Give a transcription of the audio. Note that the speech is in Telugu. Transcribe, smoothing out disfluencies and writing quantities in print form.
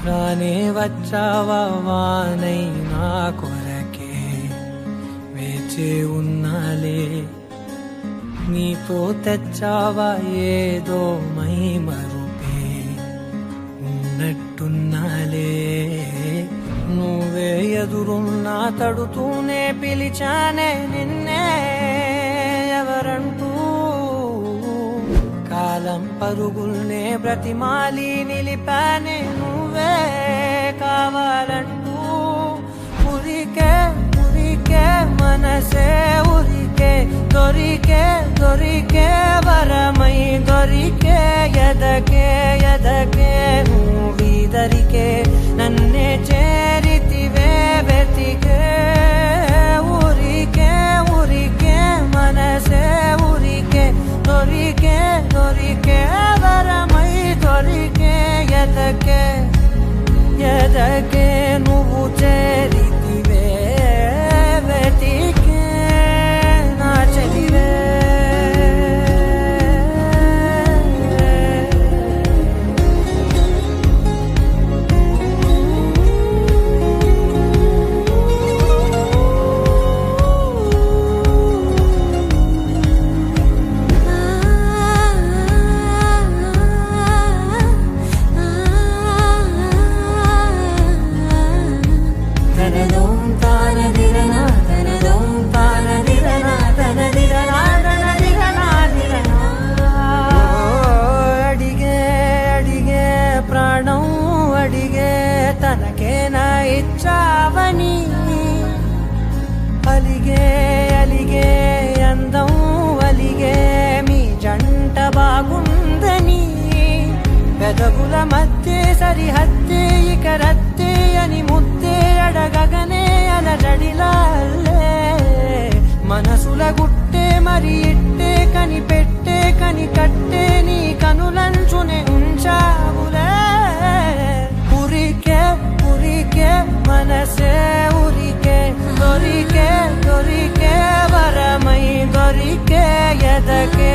రానే వచ్చావా వానై నా కొరకే వేచి ఉన్నాలే, నీతో తెచ్చావా ఏదో మై మరుపే ఉన్నట్టున్నాలే. నువ్వే ఎదురున్నా తడుతూనే పిలిచానే నిన్నే ఎవరంటూ, కాలం పరుగుల్నే బ్రతిమాలి నిలిపానే నువ్వే కావాలంటూ. ఉరికే ఉరికే మనసే ఉరికే, దొరికే దొరికే వరమై దొరికే, ఎదకే ఎదకే నువ్వీదరికే నన్నే చేరితివే వెతికే. ఉరికే ఉరికే మనసే ఉరికే, దొరికే దొరికే వరమై దొరికే, ఎదకే ఎదకే నువ్వు చేరితివే వెతికే నా చెలివే. తనకేనా ఇచ్చావని అలిగే అలిగే అందం అలిగే మీ జంట బాగుందని, పెదవుల మధ్య సరిహద్దే ఇక రద్దే అని ముద్దే అడగగనే అలజడిలాల్లే. మనసుల గుట్టే మరి ఇట్టే కనిపెట్టే కని కట్టే నీ కనులంచునే ఉంచావులే. ఉరికే ఉరికే మనసే ఉరికే, దొరికే దొరికే వరమై దొరికే, ఎదకే